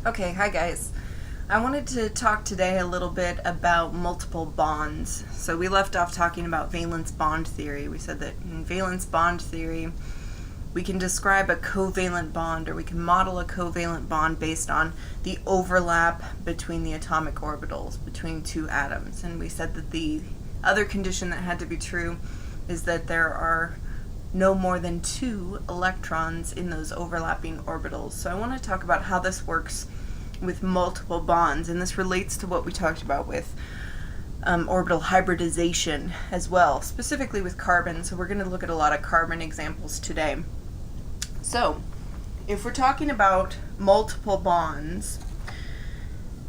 Okay, hi guys. I wanted to talk today a little bit about multiple bonds. So we left off talking about valence bond theory. We said that in valence bond theory, we can describe a covalent bond, or we can model a covalent bond based on the overlap between the atomic orbitals, between two atoms. And we said that the other condition that had to be true is that there are no more than 2 electrons in those overlapping orbitals. So I want to talk about how this works with multiple bonds, and this relates to what we talked about with orbital hybridization as well, specifically with carbon. So we're going to look at a lot of carbon examples today. So if we're talking about multiple bonds,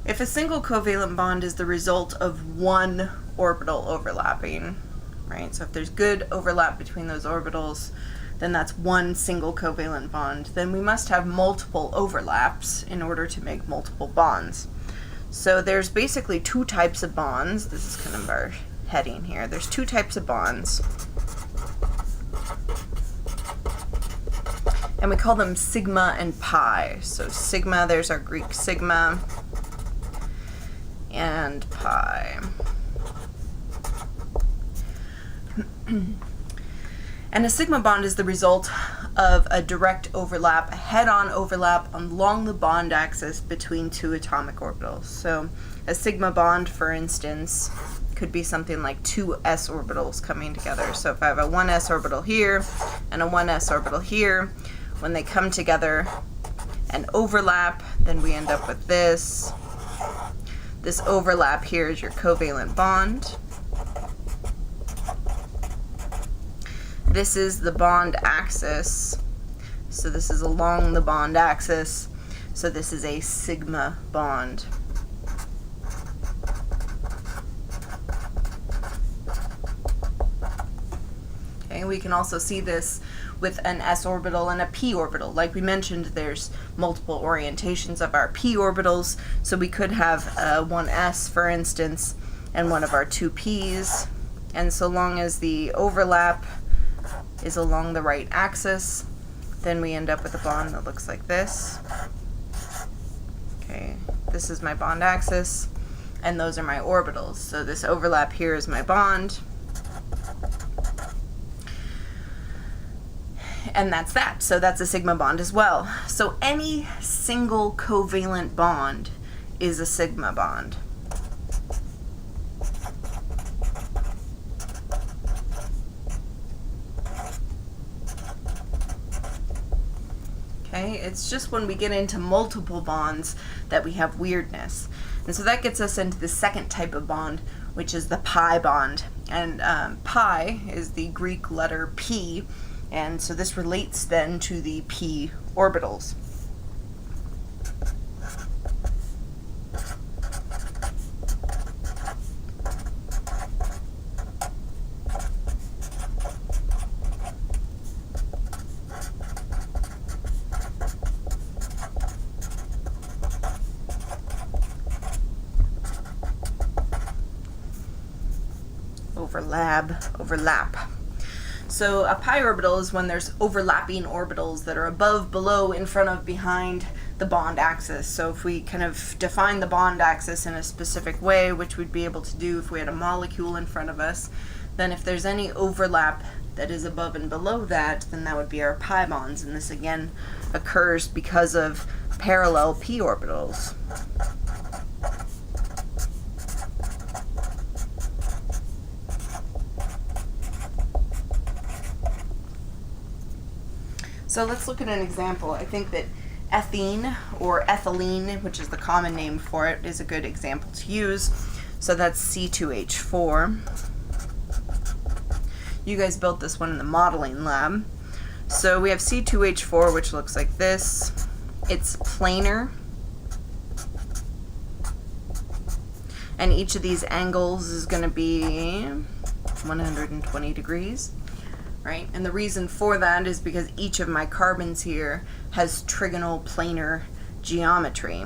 if a single covalent bond is the result of one orbital overlapping, right? So if there's good overlap between those orbitals, then that's one single covalent bond. Then we must have multiple overlaps in order to make multiple bonds. So there's basically 2 types of bonds. This is kind of our heading here. There's 2 types of bonds, and we call them sigma and pi. So sigma, there's our Greek sigma, and pi. And a sigma bond is the result of a direct overlap, a head-on overlap along the bond axis between 2 atomic orbitals. So a sigma bond, for instance, could be something like 2 s orbitals coming together. So if I have a 1s orbital here and a 1s orbital here, when they come together and overlap, then we end up with this. This overlap here is your covalent bond. This is the bond axis, so this is along the bond axis, so this is a sigma bond. Okay, we can also see this with an s orbital and a p orbital. Like we mentioned, there's multiple orientations of our p orbitals, so we could have one s, for instance, and one of our 2 p's, and so long as the overlap is along the right axis, then we end up with a bond that looks like this. Okay, this is my bond axis, and those are my orbitals. So this overlap here is my bond, and that's that. So that's a sigma bond as well. So any single covalent bond is a sigma bond. Okay, it's just when we get into multiple bonds that we have weirdness. And so that gets us into the second type of bond, which is the pi bond. And pi is the Greek letter p, and so this relates then to the p orbitals. Overlap. So a pi orbital is when there's overlapping orbitals that are above, below, in front of, behind the bond axis. So if we kind of define the bond axis in a specific way, which we'd be able to do if we had a molecule in front of us, then if there's any overlap that is above and below that, then that would be our pi bonds. And this again occurs because of parallel p orbitals. So let's look at an example. I think that ethene or ethylene, which is the common name for it, is a good example to use. So that's C2H4. You guys built this one in the modeling lab. So we have C2H4, which looks like this. It's planar, and each of these angles is going to be 120 degrees. Right? And the reason for that is because each of my carbons here has trigonal planar geometry.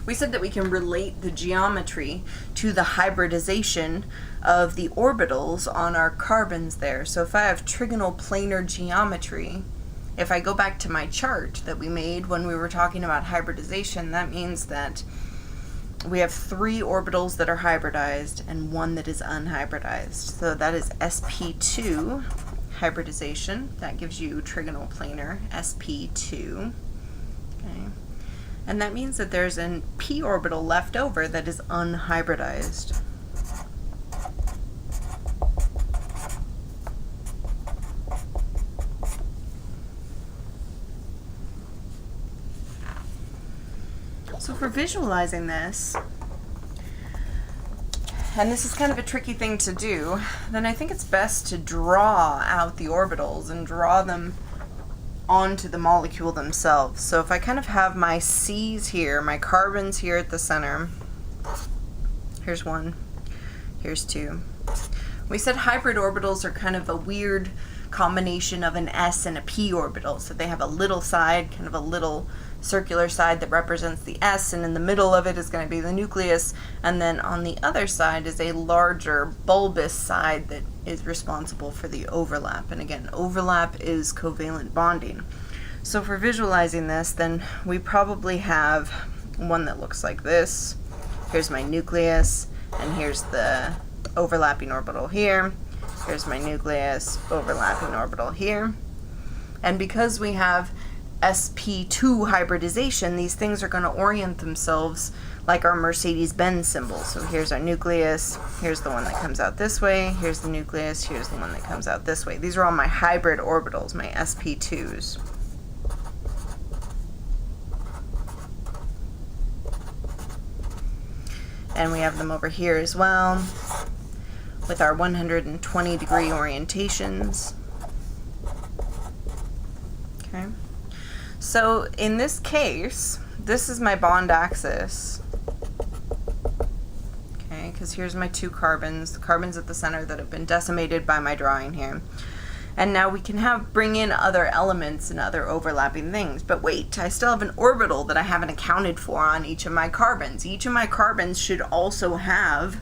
We said that we can relate the geometry to the hybridization of the orbitals on our carbons there. So if I have trigonal planar geometry, if I go back to my chart that we made when we were talking about hybridization, that means that we have 3 orbitals that are hybridized and 1 that is unhybridized. So that is sp2 hybridization. That gives you trigonal planar sp2. Okay. And that means that there's a p orbital left over that is unhybridized. So for visualizing this, and this is kind of a tricky thing to do, then I think it's best to draw out the orbitals and draw them onto the molecule themselves. So if I kind of have my C's here, my carbons here at the center, here's 1, here's 2. We said hybrid orbitals are kind of a weird combination of an s and a p orbital. So they have a little side, kind of a little circular side that represents the s, and in the middle of it is going to be the nucleus, and then on the other side is a larger bulbous side that is responsible for the overlap. And again, overlap is covalent bonding. So for visualizing this, then we probably have one that looks like this. Here's my nucleus, and here's the overlapping orbital here. Here's my nucleus, overlapping orbital here. And because we have sp2 hybridization, these things are going to orient themselves like our Mercedes-Benz symbol. So here's our nucleus, here's the one that comes out this way, here's the nucleus, here's the one that comes out this way. These are all my hybrid orbitals, my sp2s. And we have them over here as well with our 120 degree orientations. Okay. So in this case, this is my bond axis, okay, because here's my 2 carbons, the carbons at the center that have been decimated by my drawing here. And now we can bring in other elements and other overlapping things. But wait, I still have an orbital that I haven't accounted for on each of my carbons. Each of my carbons should also have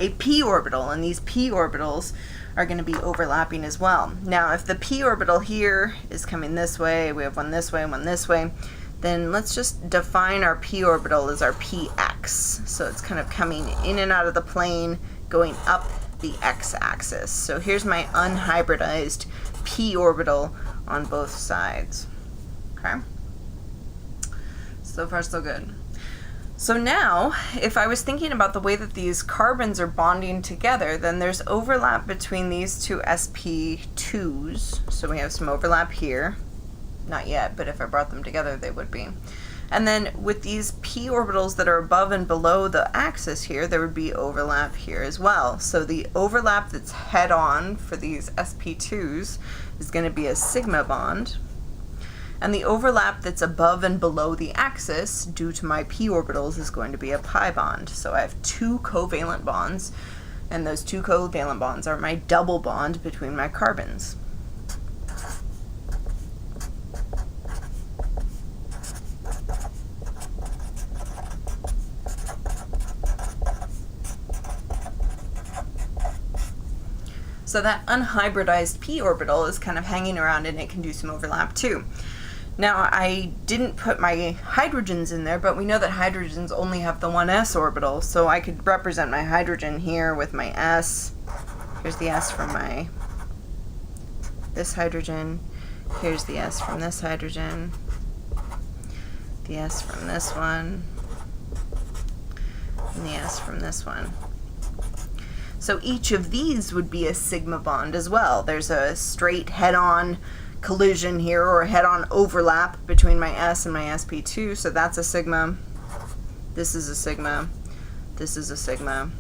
a p orbital, and these p orbitals are going to be overlapping as well. Now, if the p orbital here is coming this way, we have one this way, one this way, then let's just define our p orbital as our px. So it's kind of coming in and out of the plane, going up the x-axis. So here's my unhybridized p orbital on both sides. Okay? So far, so good. So now, if I was thinking about the way that these carbons are bonding together, then there's overlap between these 2 sp2s. So we have some overlap here. Not yet, but if I brought them together, they would be. And then with these p orbitals that are above and below the axis here, there would be overlap here as well. So the overlap that's head-on for these sp2s is going to be a sigma bond. And the overlap that's above and below the axis, due to my p orbitals, is going to be a pi bond. So I have 2 covalent bonds, and those 2 covalent bonds are my double bond between my carbons. So that unhybridized p orbital is kind of hanging around, and it can do some overlap too. Now, I didn't put my hydrogens in there, but we know that hydrogens only have the 1s orbital, so I could represent my hydrogen here with my s. Here's the s from this hydrogen. Here's the s from this hydrogen. The s from this one. And the s from this one. So each of these would be a sigma bond as well. There's a straight head-on collision here, or a head-on overlap between my s and my sp2, so that's a sigma. This is a sigma. This is a sigma.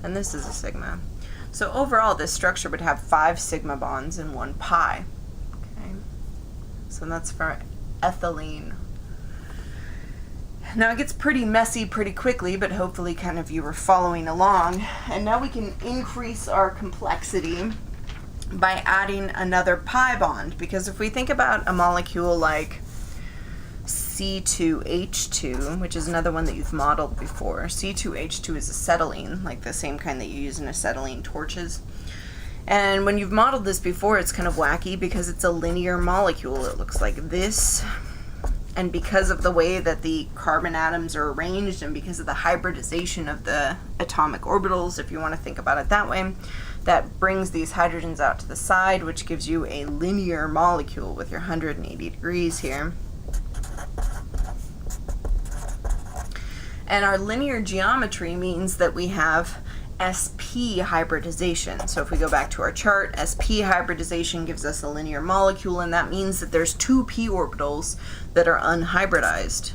And this is a sigma. So overall, this structure would have 5 sigma bonds and 1 pi. Okay. So that's for ethylene. Now it gets pretty messy pretty quickly, but hopefully kind of you were following along. And now we can increase our complexity by adding another pi bond, because if we think about a molecule like C2H2, which is another one that you've modeled before. C2H2 is acetylene, like the same kind that you use in acetylene torches. And when you've modeled this before, it's kind of wacky because it's a linear molecule. It looks like this. And because of the way that the carbon atoms are arranged and because of the hybridization of the atomic orbitals, if you want to think about it that way, that brings these hydrogens out to the side, which gives you a linear molecule with your 180 degrees here. And our linear geometry means that we have sp hybridization. So if we go back to our chart, sp hybridization gives us a linear molecule, and that means that there's two p orbitals that are unhybridized.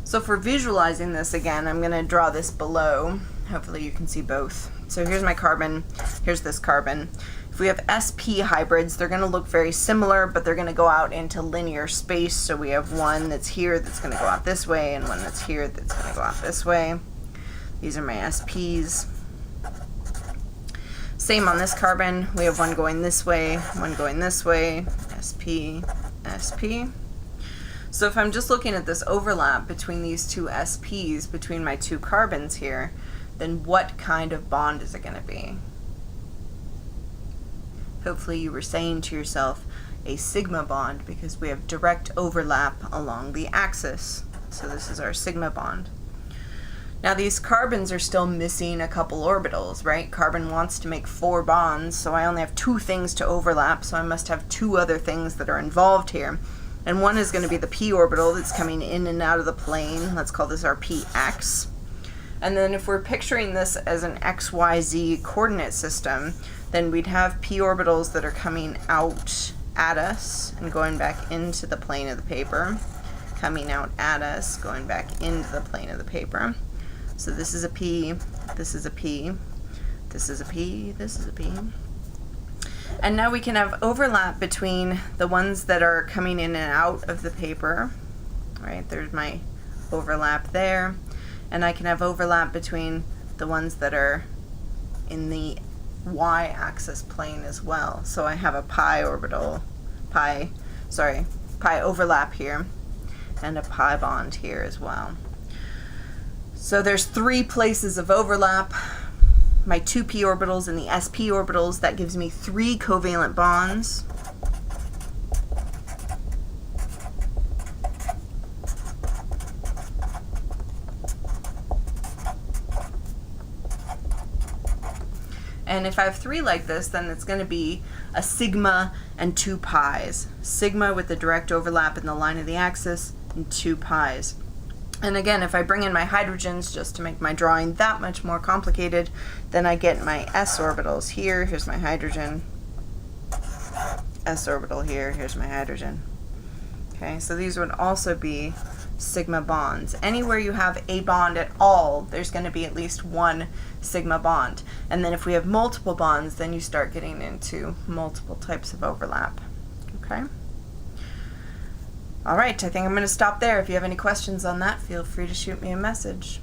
So for visualizing this again, I'm going to draw this below. Hopefully you can see both. So here's my carbon, here's this carbon. If we have sp hybrids, they're going to look very similar, but they're going to go out into linear space. So we have one that's here that's going to go out this way, and one that's here that's going to go out this way. These are my sps. Same on this carbon. We have one going this way, one going this way, sp, sp. So if I'm just looking at this overlap between these two sps, between my two carbons here, then what kind of bond is it going to be? Hopefully you were saying to yourself a sigma bond because we have direct overlap along the axis. So this is our sigma bond. Now these carbons are still missing a couple orbitals, right? Carbon wants to make 4 bonds, so I only have 2 things to overlap, so I must have 2 other things that are involved here. And one is going to be the p orbital that's coming in and out of the plane. Let's call this our px. And then if we're picturing this as an xyz coordinate system, then we'd have p orbitals that are coming out at us and going back into the plane of the paper, coming out at us, going back into the plane of the paper. So this is a p, this is a p, this is a p, this is a p. And now we can have overlap between the ones that are coming in and out of the paper, right? There's my overlap there. And I can have overlap between the ones that are in the y-axis plane as well. So I have a pi overlap here and a pi bond here as well. So there's 3 places of overlap. My 2 p orbitals and the sp orbitals, that gives me 3 covalent bonds. And if I have 3 like this, then it's going to be a sigma and 2 pi's. Sigma with the direct overlap in the line of the axis, and 2 pi's. And again, if I bring in my hydrogens, just to make my drawing that much more complicated, then I get my s orbitals here. Here's my hydrogen. S orbital here. Here's my hydrogen. Okay, so these would also be sigma bonds. Anywhere you have a bond at all, there's going to be at least 1 sigma bond. And then if we have multiple bonds, then you start getting into multiple types of overlap. Okay? All right, I think I'm going to stop there. If you have any questions on that, feel free to shoot me a message.